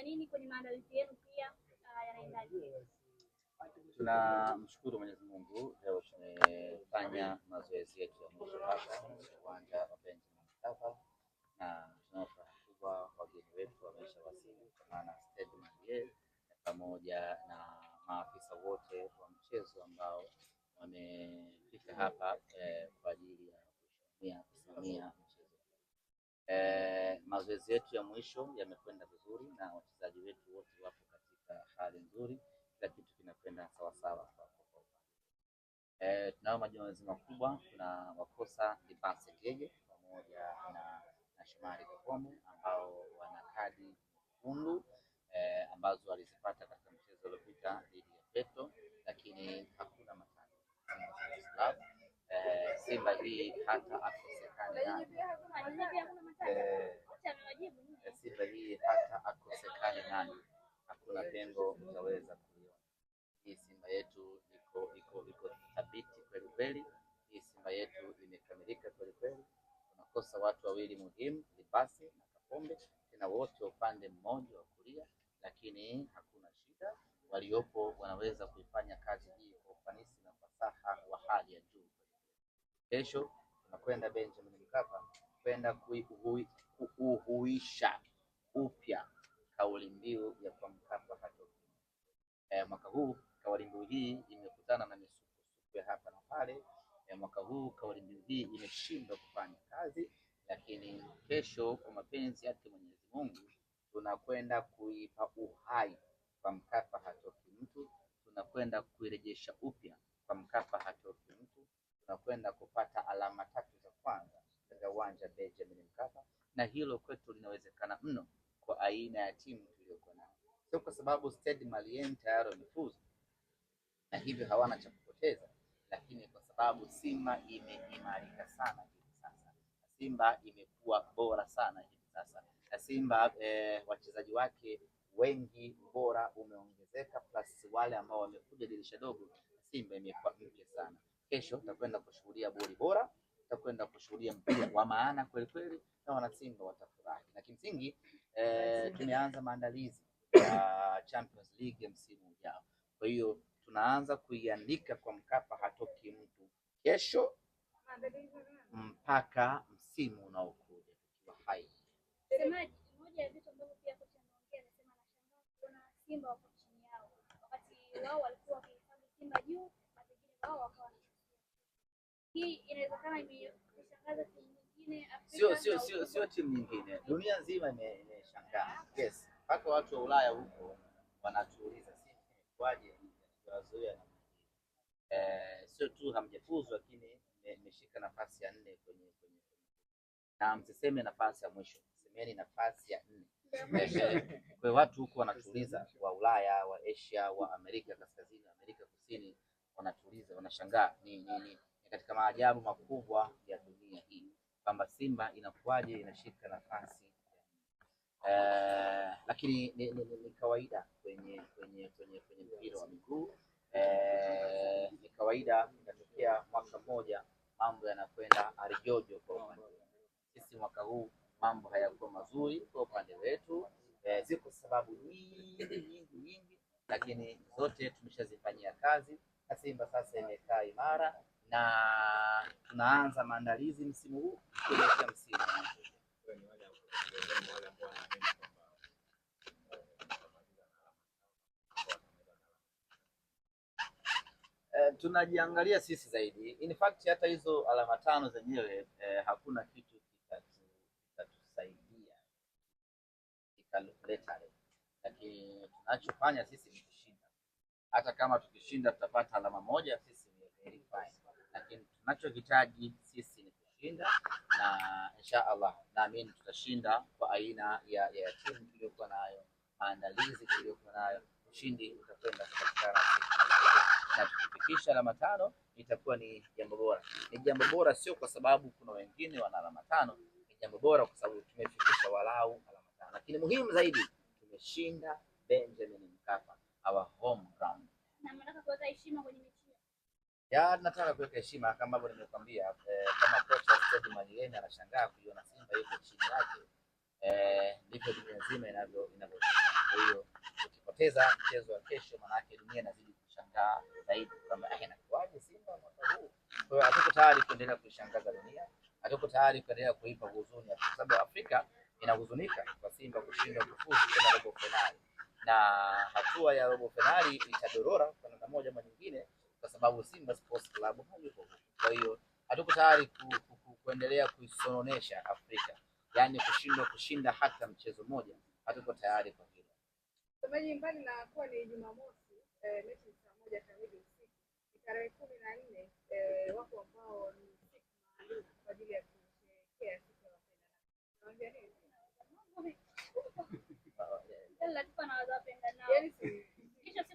nini kwenye maandalizi yenu pia yanaendaje? Tunamshukuru Mwenyezi Mungu, leo tumefanya mazoezi yetu ya mwisho hapa uwanja wa Benjamin Mkapa, na tunao furaha kubwa, wageni wetu wameshawasili kwa maana Stade Malien pamoja na maafisa wote wa mchezo ambao wamefika hapa kwa ajili ya kusimamia mchezo. Mazoezi yetu ya mwisho yamekwenda vizuri na wachezaji wetu wote wapo katika hali nzuri, kila kitu kinakwenda sawasawa. Tunao majonzi makubwa, tuna wakosa Libanse Gege pamoja na Shomari Kapombe ambao wana kadi nyekundu ambazo walizipata katika mchezo uliopita dhidi ya Petro, lakini hakuna matatizo. Simba hii hata akosekane nani, Simba hii hata akosekane nani, hakuna pengo utaweza kuliona. Hii Simba yetu iko thabiti kweli kweli. Hii Simba yetu imekamilika kweli kweli. Tunakosa watu wawili muhimu, Libasi na Kapombe, tena wote upande mmoja wa kulia, lakini hakuna shida, waliopo wanaweza kuifanya kazi hii kwa ufanisi na fasaha wa hali ya juu. Kesho tunakwenda Benjamin Mkapa kwenda kuhuisha upya kauli mbiu ya kwa Mkapa hatoki. Mwaka huu kauli mbiu hii imekutana na misukosuko hapa na pale. Mwaka huu kauli mbiu hii imeshindwa kufanya kazi, lakini kesho kwa mapenzi yake Mwenyezi Mungu tunakwenda kuipa uhai kwa Mkapa hatoki mtu, tunakwenda kuirejesha upya kwa Mkapa hatoki mtu, tunakwenda kupata alama 3 za kwanza katika uwanja Benjamin Mkapa, na hilo kwetu linawezekana mno kwa aina ya timu tuliyokuwa nayo. Sio kwa sababu Stade Malien tayari wamefuzu na hivyo hawana cha kupoteza, lakini kwa sababu Simba imeimarika sana hivi sasa. Simba imekuwa bora sana hivi sasa. Na Simba wachezaji wake wengi bora umeongezeka, plus wale ambao wamekuja dirisha dogo. Simba imekuwa mpya sana. Kesho tutakwenda kushuhudia boli bora, tutakwenda kushuhudia mpira wa maana kweli kweli, na wana Simba watafurahi. Na kimsingi tumeanza maandalizi ya Champions League msimu ujao. Kwa hiyo tunaanza kuiandika kwa Mkapa hatoki mtu kesho mpaka msimu unaokuja tukiwa hai. Semaji, moja ya vitu ambavyo pia kocha anaongea, anasema anashangaa kuona Simba wako chini yao, wakati wao walikuwa wakifanya Simba juu na pengine wao wakawa. Hii inawezekana imeshangaza timu nyingine Afrika? Sio timu nyingine, dunia nzima imeshangaa. Yes, hata watu wa Ulaya huko wanatuuliza sisi imekwaje tunazoea na sio tu hamjafuzu, lakini imeshika nafasi ya 4 kwenye na msiseme nafasi ya mwisho, semeni nafasi ya 4. Kwa watu huko wanatuuliza, wa Ulaya, wa Asia, wa Amerika Kaskazini, Amerika Kusini, wanatuuliza, wanashangaa ni katika maajabu makubwa ya dunia hii kwamba Simba inakuwaje inashika nafasi lakini ni kawaida kwenye mpira wa miguu. Ni kawaida, inatokea mwaka mmoja mambo yanakwenda arijojo kwa upande wetu. Sisi mwaka huu mambo hayakuwa mazuri kwa upande wetu, ziko sababu nyingi, lakini zote tumeshazifanyia kazi, na Simba sasa imekaa imara na tunaanza maandalizi msimu huu kuelekea msimu. Tunajiangalia sisi zaidi. In fact hata hizo alama 5 zenyewe hakuna kitu kitatusaidia ikaleta, lakini tunachofanya sisi ni kushinda. Hata kama tukishinda tutapata alama 1, sisi ni very fine, lakini tunachohitaji sisi ni kushinda, na insha Allah naamini tutashinda kwa aina ya timu tuliyokuwa nayo, maandalizi tuliyokuwa nayo. Ushindi utakwenda kupatikana na tukifikisha alama 5 itakuwa ni jambo bora. Ni jambo bora sio kwa sababu kuna wengine wana alama 5, ni jambo bora kwa sababu tumefikisha walau alama 5, lakini muhimu zaidi tumeshinda Benjamin Mkapa, our home ground. Na nataka kuweka heshima kwenye mechi. Nataka kuweka heshima kama ambavyo nimekwambia, kama kocha wa Stade Malien anashangaa kuiona Simba yuko chini yake, ndivyo dunia nzima inavyo. Kwa hiyo ukipoteza mchezo wa kesho, maana yake dunia inazidi kushangaa zaidi kwamba inakuwaje Simba mwaka huu. Kwa hiyo hatuko tayari kuendelea kuishangaza dunia, hatuko tayari kuendelea kuipa huzuni, kwa sababu Afrika inahuzunika kwa Simba kushindwa kufuzu tena robo finali, na hatua ya robo finali itadorora kwa namna moja ama nyingine, kwa sababu Simba Sports Club hayupo. Kwa hiyo hatuko tayari kuendelea kuisononesha Afrika, yaani kushindwa kushinda hata mchezo mmoja, hatuko tayari kwa hilo. Mtazamaji, mbali na kuwa ni Jumamosi, mechi saa 1 kamili usiku, tarehe 14, wako ambao ni siku maalum kwa ajili ya kusherehekea siku ya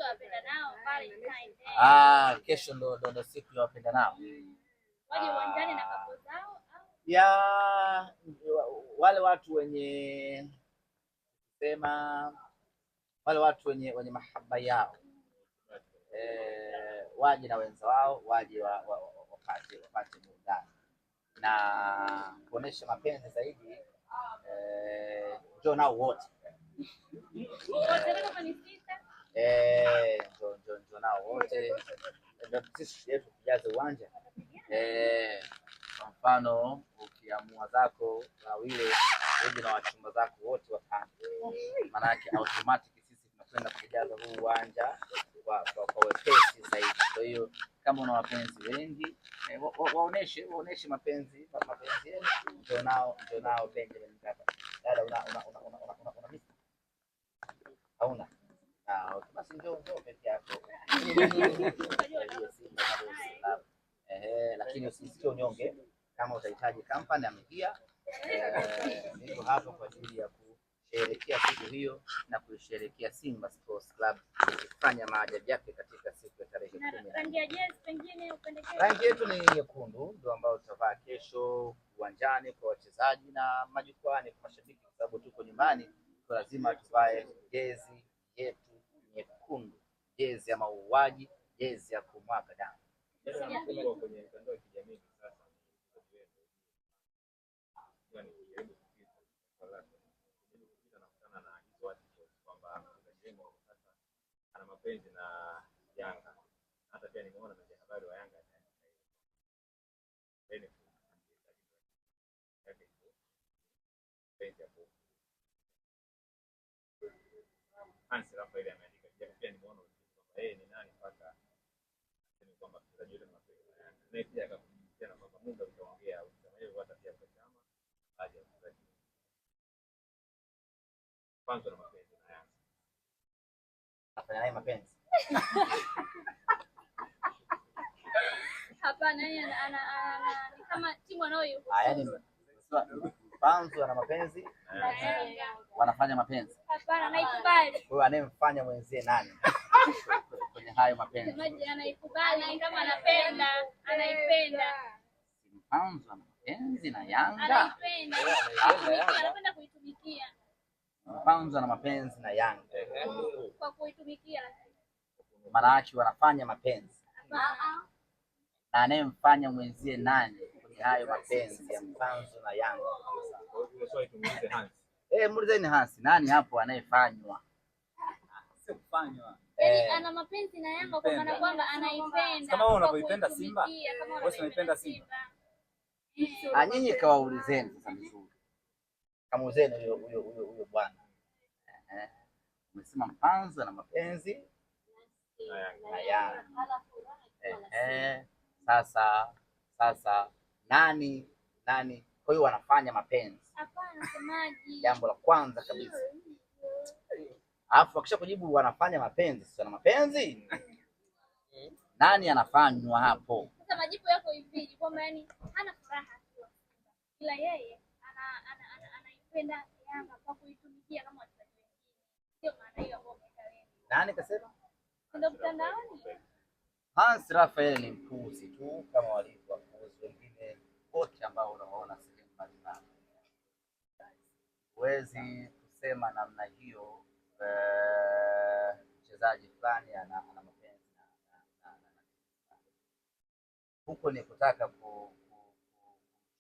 wapendanao. Kesho ndo siku ya wapendanao. Waje uwanjani na kapo zao ya wale watu wenye sema, wale watu wenye mahaba yao waje na wenza wao, waje wapate burudani na kuonesha mapenzi zaidi. Njoo nao wote, njoo nao wote, sisi tujaze uwanja. Kwa mfano ukiamua zako wawili uje na wachumba zako wote watano, maana yake automatic sisi tunakwenda kujaza huu uwanja kwa wepesi zaidi. Kwa hiyo kama una wapenzi wengi, waoneshe mapenzi yenu. Ndio nao Benjamin Mkapa. Dada, una mimi hauna? Basi njoo peke yako. Lakini usisikie unyonge, kama utahitaji company amepia, niko hapa kwa ajili ya kusherehekea siku hiyo na kuisherehekea Simba Sports Club kufanya maajabu yake katika siku ya tarehe 10. Rangi ya jezi pengine upendekeze? Rangi yetu ni nyekundu, ndio ambayo tutavaa kesho uwanjani kwa wachezaji na majukwani kwa mashabiki, kwa sababu tuko nyumbani, kwa lazima tuvae jezi yetu nyekundu, jezi ya mauaji, jezi ya kumwaga damu. Kwenye mitandao ya kijamii sasa nakutana na hizo articles kwamba sasa ana mapenzi na Yanga. Hata pia nimeona na habari wa Yanga Hans Rafael ameandika pia, nimeona kwamba yeye ni nani mpaka kwamba mchezaji yule mapenzi na Yanga, na pia akakumbusha na kwamba muda utaongea usema hiyo hata pia kwa chama baada ya mchezaji kwanza na mapenzi na Yanga afanya naye mapenzi. Hapana, yeye ni kama timu anayo. Yaani Panzu ana mapenzi, wanafanya mapenzi. Hapana, naikubali. Kwa hiyo anemfanya mwenzie nani kwenye hayo mapenzi? Msemaji anaikubali kama anapenda, anaipenda. Panzu ana mapenzi na Yanga, Anaipenda. Anapenda kuitumikia. Panzu ana mapenzi na Yanga Kwa kuitumikia. maana yake wanafanya mapenzi. Na anemfanya mwenzie nani kwenye hayo mapenzi ya Panzu na Yanga? Muulizeni Hans, nani hapo anayefanywa? Sio kufanywa. Yaani ana mapenzi na Yanga kwa maana kwamba anaipenda. Kama wewe unavyoipenda Simba, wewe unaipenda Simba. Nyinyi kawaulizeni sasa vizuri. Kamuulizeni huyo bwana. Umesema Panzu na mapenzi na Yanga. Sasa nani? Kwa hiyo wanafanya mapenzi. Hapana, semaji. Jambo la kwanza kabisa. Alafu akisha kujibu wanafanya mapenzi, sio na mapenzi. Nani anafanywa hapo? Sasa majibu yako hivi kwamba yani hana furaha tu. Ila yeye anaipenda Yanga kwa kuitumikia kama wachezaji wengine. Sio maana hiyo ambayo umeelewa. Nani kasema? Ndio mtandaoni. Hans Rafael ni mpuzi tu kama walivyo wapuzi wengine wote ambao unawaona sehemu mbalimbali. Huwezi kusema namna hiyo mchezaji fulani ana mapenzi na huko ni kutaka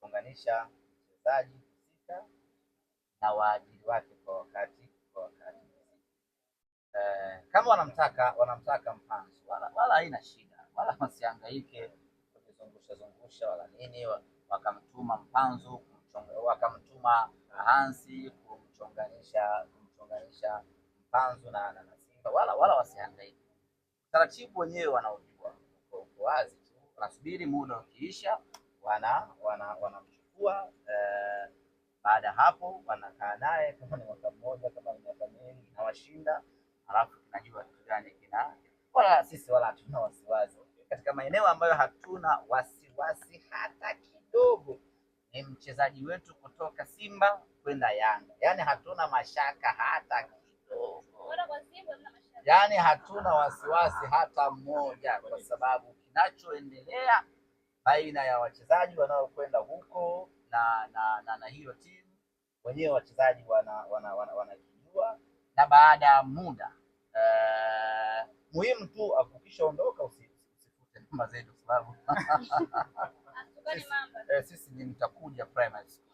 kuunganisha mchezaji husika na waajiri wake kwa wakati. kama wanamtaka Mpanzu wala haina shida, wala wasihangaike kujizungusha wala nini, wakamtuma Mpanzu wakamtuma Hansi kumchonganisha Mpanzu na Simba, wala wasihangaike. Taratibu wenyewe wanaojua uko wazi tu, wanasubiri muda ukiisha, wanamchukua baada hapo wanakaa naye, kama ni mwaka mmoja, kama ni miaka mingi, inawashinda, alafu tunajua kitu gani sisi hatuna wasiwasi katika maeneo ambayo hatuna wasiwasi hata kidogo. Ni mchezaji wetu kutoka Simba kwenda Yanga, yaani hatuna mashaka hata kidogo, yaani hatuna wasiwasi hata mmoja, kwa sababu kinachoendelea baina ya wachezaji wanaokwenda huko na hiyo timu wenyewe, wachezaji wanakijua, na baada ya muda muhimu tu ukishaondoka usifute namba zetu, sababu sisi ni mtakuja primary school.